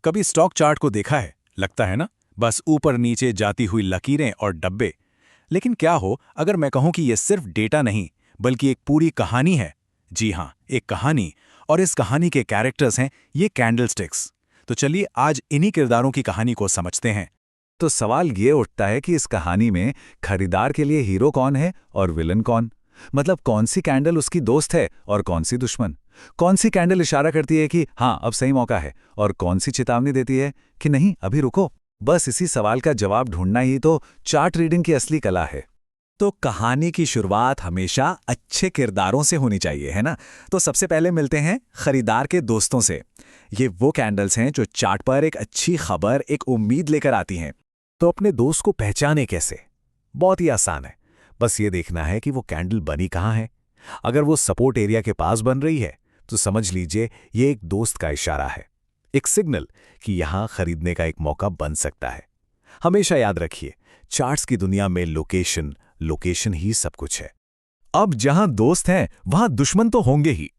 कभी stock chart को देखा है? लगता है ना, बस ऊपर नीचे जाती हुई लकीरें और डब्बे। लेकिन क्या हो अगर मैं कहूं कि यह सिर्फ डेटा नहीं, बल्कि एक पूरी कहानी है। जी हां, एक कहानी। और इस कहानी के कैरेक्टर्स हैं ये कैंडलस्टिक्स। तो चलिए आज इन्हीं किरदारों की कहानी को समझते हैं। तो सवाल ये उठता है कि इस कहानी में खरीदार के लिए हीरो कौन है और विलन कौन? मतलब कौन सी कैंडल उसकी दोस्त है और कौन सी दुश्मन? कौन सी कैंडल इशारा करती है कि हाँ अब सही मौका है, और कौन सी चेतावनी देती है कि नहीं अभी रुको? बस इसी सवाल का जवाब ढूंढना ही तो चार्ट रीडिंग की असली कला है। तो कहानी की शुरुआत हमेशा अच्छे किरदारों से होनी चाहिए, है ना? तो सबसे पहले मिलते हैं खरीदार के दोस्तों से। ये वो कैंडल्स हैं जो चार्ट पर एक अच्छी खबर, एक उम्मीद लेकर आती हैं। तो अपने दोस्त को पहचाने कैसे? बहुत ही आसान है। बस ये देखना है कि वो कैंडल बनी कहाँ है। अगर वो सपोर्ट एरिया के पास बन रही है तो समझ लीजिए ये एक दोस्त का इशारा है, एक सिग्नल कि यहां खरीदने का एक मौका बन सकता है। हमेशा याद रखिए, चार्ट्स की दुनिया में लोकेशन ही सब कुछ है। अब जहां दोस्त हैं वहां दुश्मन तो होंगे ही।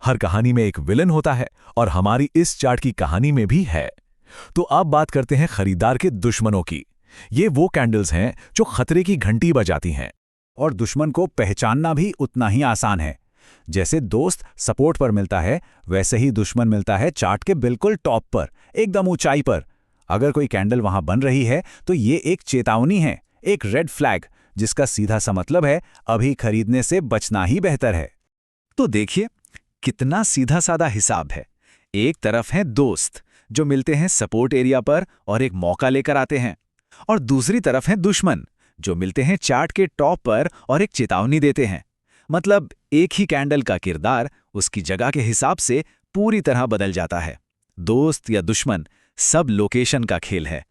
हर कहानी में एक विलन होता है और हमारी इस चार्ट की कहानी में भी है। तो अब बात करते हैं खरीदार के दुश्मनों की। ये वो कैंडल्स हैं जो खतरे की घंटी बजाती हैं। और दुश्मन को पहचानना भी उतना ही आसान है। जैसे दोस्त सपोर्ट पर मिलता है, वैसे ही दुश्मन मिलता है चार्ट के बिल्कुल टॉप पर, एकदम ऊंचाई पर। अगर कोई कैंडल वहां बन रही है तो ये एक चेतावनी है, एक रेड फ्लैग, जिसका सीधा सा मतलब है अभी खरीदने से बचना ही बेहतर है। तो देखिए कितना सीधा साधा हिसाब है। एक तरफ हैं दोस्त जो मिलते हैं सपोर्ट एरिया पर और एक मौका लेकर आते हैं, और दूसरी तरफ हैं दुश्मन जो मिलते हैं चार्ट के टॉप पर और एक चेतावनी देते हैं। मतलब एक ही कैंडल का किरदार उसकी जगह के हिसाब से पूरी तरह बदल जाता है। दोस्त या दुश्मन, सब लोकेशन का खेल है।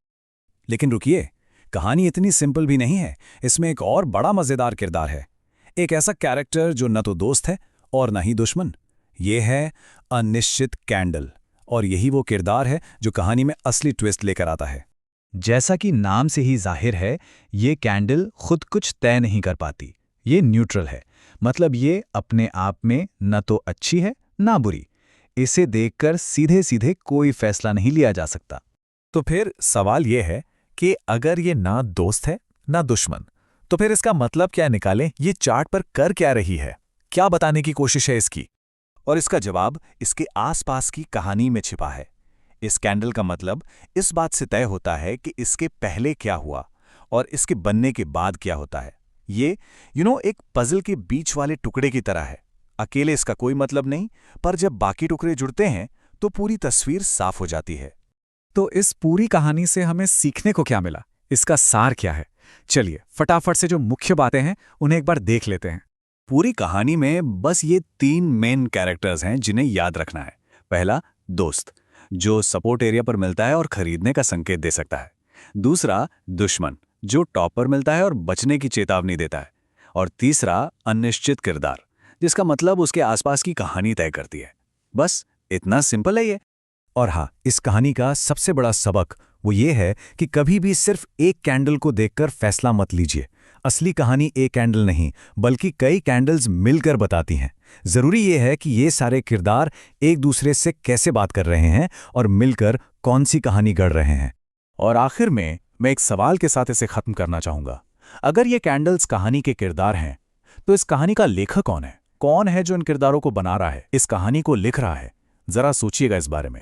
लेकिन रुकिए, कहानी इतनी सिंपल भी नहीं है। इसमें एक और बड़ा मजेदार किरदार है। एक ऐसा कैरेक्टर जो न तो दोस्त है और न ही दुश्मन। ये है अनिश्चित कैंडल। और यही वो किरदार है जो कहानी में असली ट्विस्ट लेकर आता है। जैसा कि नाम से ही जाहिर है, ये कैंडल खुद कुछ तय नहीं कर पाती। ये न्यूट्रल है। मतलब ये अपने आप में न तो अच्छी है ना बुरी। इसे देखकर सीधे सीधे कोई फैसला नहीं लिया जा सकता। तो फिर सवाल ये है कि अगर ये ना दोस्त है ना दुश्मन, तो फिर इसका मतलब क्या निकालें? ये चार्ट पर कर क्या रही है? क्या बताने की कोशिश है इसकी? और इसका जवाब इसके आसपास की कहानी में छिपा है। इस कैंडल का मतलब इस बात से तय होता है कि इसके पहले क्या हुआ और इसके बनने के बाद क्या होता है। ये एक पजल के बीच वाले टुकड़े की तरह है। अकेले इसका कोई मतलब नहीं, पर जब बाकी टुकड़े जुड़ते हैं तो पूरी तस्वीर साफ हो जाती है। तो इस पूरी कहानी से हमें सीखने को क्या मिला? इसका सार क्या है? चलिए फटाफट से जो मुख्य बातें हैं उन्हें एक बार देख लेते हैं। पूरी कहानी में बस ये 3 मेन कैरेक्टर्स हैं जिन्हें याद रखना है। पहला, दोस्त, जो सपोर्ट एरिया पर मिलता है और खरीदने का संकेत दे सकता है। दूसरा, दुश्मन, जो टॉप पर मिलता है और बचने की चेतावनी देता है। और तीसरा, अनिश्चित किरदार, जिसका मतलब उसके आसपास की कहानी तय करती है। बस इतना सिंपल है ये। और हाँ, इस कहानी का सबसे बड़ा सबक वो ये है कि कभी भी सिर्फ एक कैंडल को देखकर फैसला मत लीजिए। असली कहानी एक कैंडल नहीं, बल्कि कई कैंडल्स मिलकर बताती हैं। जरूरी ये है कि ये सारे किरदार एक दूसरे से कैसे बात कर रहे हैं और मिलकर कौन सी कहानी गढ़ रहे हैं। और आखिर में मैं एक सवाल के साथ इसे खत्म करना चाहूंगा। अगर ये कैंडल्स कहानी के किरदार हैं, तो इस कहानी का लेखक कौन है? कौन है जो इन किरदारों को बना रहा है, इस कहानी को लिख रहा है? जरा सोचिएगा इस बारे में।